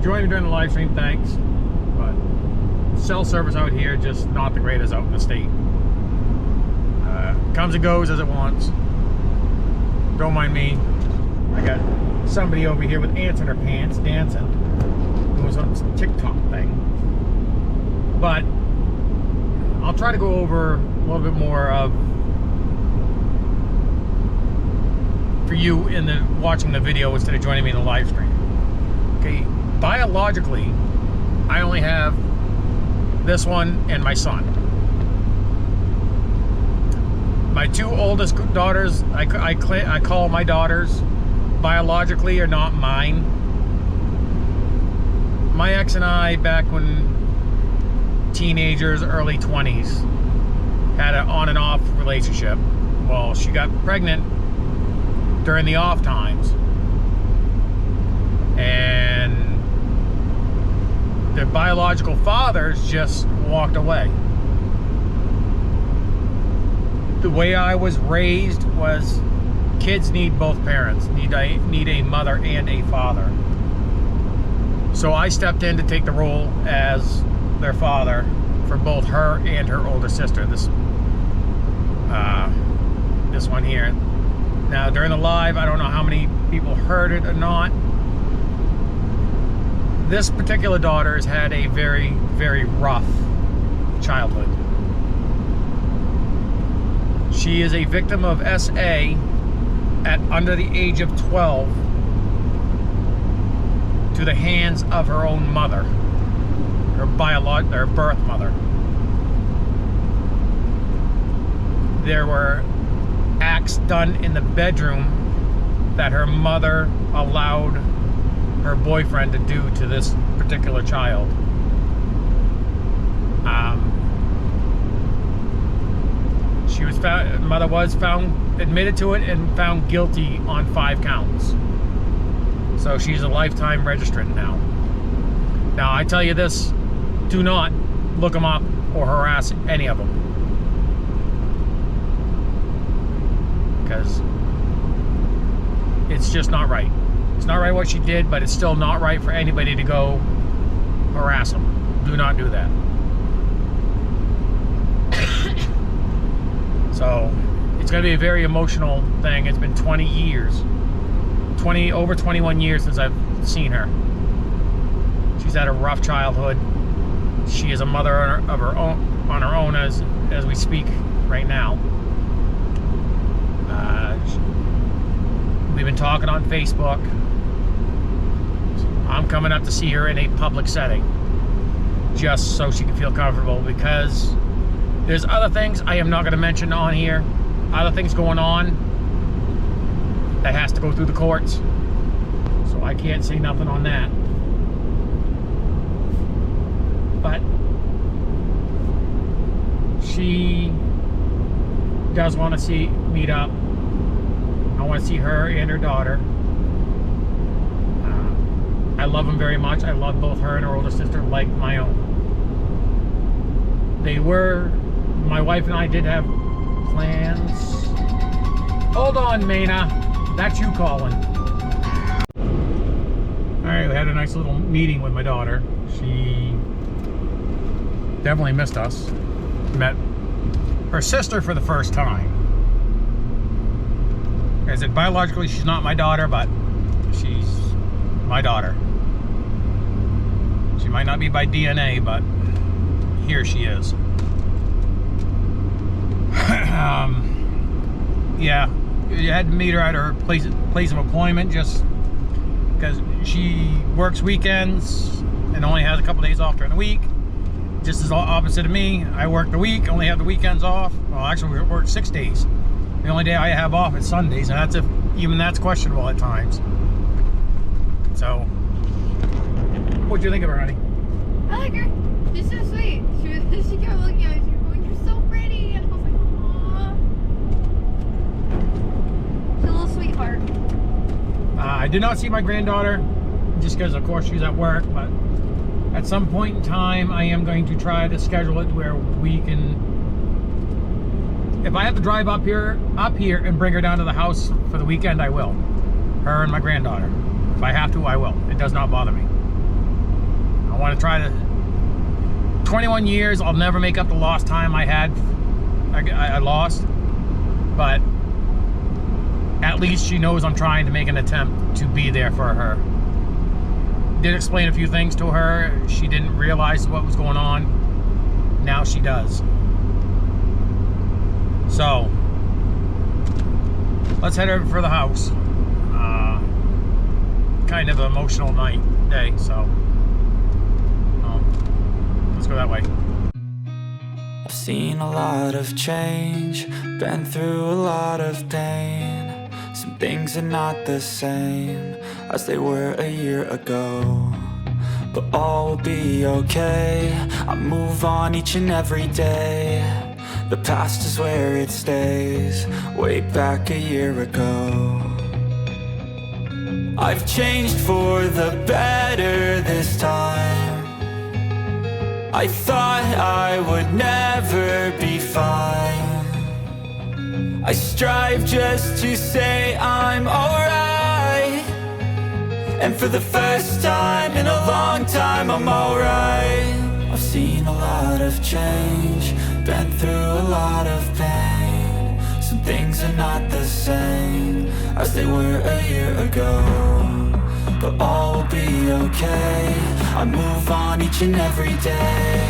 joining me during the live stream, thanks. But cell service out here, just not the greatest out in the state. Comes and goes as it wants. Don't mind me. I got somebody over here with ants in her pants dancing, doing some TikTok thing. But I'll try to go over a little bit more of for you in the watching the video instead of joining me in the live stream. Okay, biologically, I only have this one and my son. My two oldest daughters, I call my daughters, biologically are not mine. My ex and I, back when teenagers, early 20s, had an on and off relationship. Well, she got pregnant during the off times, and their biological fathers just walked away. The way I was raised was kids need both parents, need a mother and a father. So I stepped in to take the role as their father for both her and her older sister. This one here. Now during the live, I don't know how many people heard it or not. This particular daughter has had a very, very rough childhood. She is a victim of SA at under the age of 12 to the hands of her own mother, her birth mother. There were acts done in the bedroom that her mother allowed her boyfriend to do to this particular child. She was found, mother was found, admitted to it and found guilty on 5 counts. So she's a lifetime registrant now. Now I tell you this, do not look them up or harass any of them. Because it's just not right. It's not right what she did, but it's still not right for anybody to go harass them. Do not do that. So it's going to be a very emotional thing. It's been 20 years, over 21 years since I've seen her. She's had a rough childhood. She is a mother of her own, on her own as we speak right now. We've been talking on Facebook. I'm coming up to see her in a public setting, just so she can feel comfortable, because there's other things I am not going to mention on here, other things going on that has to go through the courts, so I can't say nothing on that. But she does want to meet up. I want to see her and her daughter. I love them very much. I love both her and her older sister like my own. My wife and I did have plans. Hold on, Maina. That's you calling. Alright, we had a nice little meeting with my daughter. She definitely missed us. Met her sister for the first time. I said, biologically, she's not my daughter, but she's my daughter. She might not be by DNA, but here she is. Yeah, you had to meet her at her place of employment, just because she works weekends and only has a couple days off during the week. Just as opposite of me, I work the week, only have the weekends off. Well, actually, we work 6 days. The only day I have off is Sundays, and even that's questionable at times. So, what'd you think of her, honey? I like her. She's so sweet. She kept looking at me. She was going, "You're so pretty," and I was like, "Aww." She's a little sweetheart. I did not see my granddaughter, just because, of course, she's at work. But at some point in time, I am going to try to schedule it where we can. If I have to drive up here and bring her down to the house for the weekend, I will. Her and my granddaughter. If I have to, I will. It does not bother me. I want to try to. 21 years, I'll never make up the lost time I lost, but at least she knows I'm trying to make an attempt to be there for her. Did explain a few things to her. She didn't realize what was going on. Now she does. So let's head over for the house. Kind of an emotional day, so let's go that way. I've seen a lot of change, been through a lot of pain. Some things are not the same as they were a year ago, but all will be okay. I move on each and every day. The past is where it stays, way back a year ago. I've changed for the better this time. I thought I would never be fine. I strive just to say I'm alright, and for the first time in a long time I'm alright. I've seen a lot of change, been through a lot of pain. Some things are not the same as they were a year ago, but all will be okay. I move on each and every day.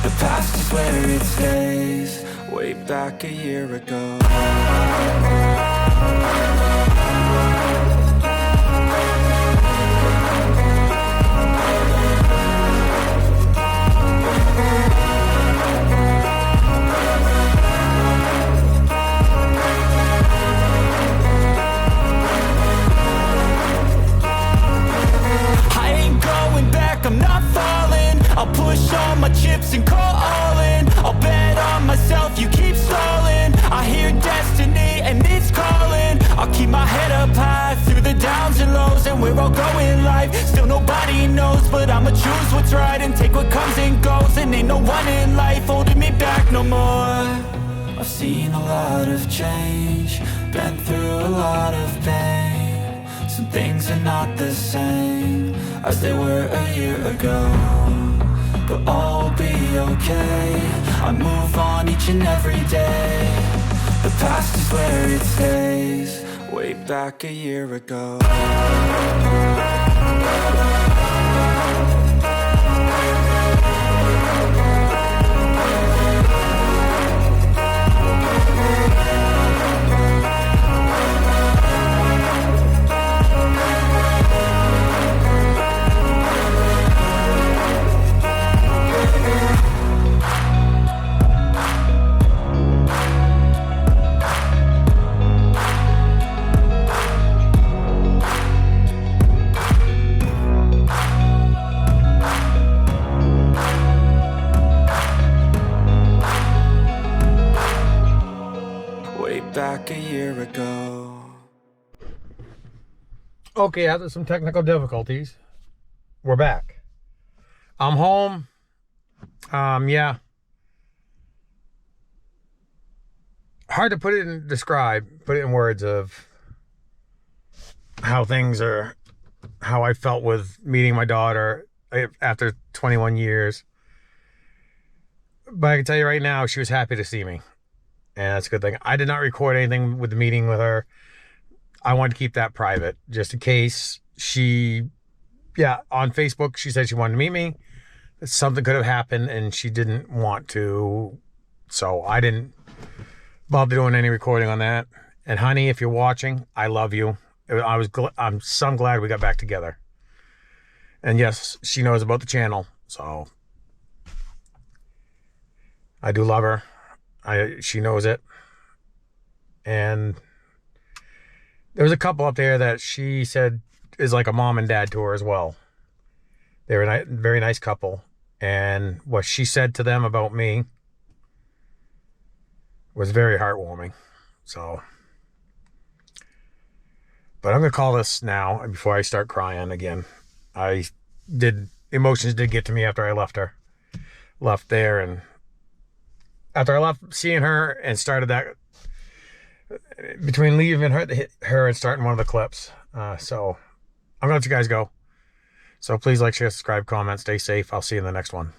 The past is where it stays, way back a year ago. I'm not falling, I'll push all my chips and call all in. I'll bet on myself, you keep stalling. I hear destiny and it's calling. I'll keep my head up high through the downs and lows, and we're all going life. Still nobody knows, but I'ma choose what's right and take what comes and goes. And ain't no one in life holding me back no more. I've seen a lot of change, been through a lot of pain. Some things are not the same as they were a year ago, but all will be okay. I move on each and every day. The past is where it stays, way back a year ago. Back a year ago. Okay, after some technical difficulties, we're back. I'm home. Yeah. Hard to put it in words of how things are, how I felt with meeting my daughter after 21 years. But I can tell you right now, she was happy to see me. And that's a good thing. I did not record anything with the meeting with her. I wanted to keep that private, just in case on Facebook, she said she wanted to meet me. Something could have happened and she didn't want to. So I didn't bother doing any recording on that. And honey, if you're watching, I love you. I'm so glad we got back together. And yes, she knows about the channel. So I do love her. She knows it. And there was a couple up there that she said is like a mom and dad to her as well. They're a very nice couple. And what she said to them about me was very heartwarming. So, but I'm going to call this now before I start crying again. Emotions did get to me after I left there, and after I left seeing her and started that, between leaving her and starting one of the clips. So I'm going to let you guys go. So please like, share, subscribe, comment, stay safe. I'll see you in the next one.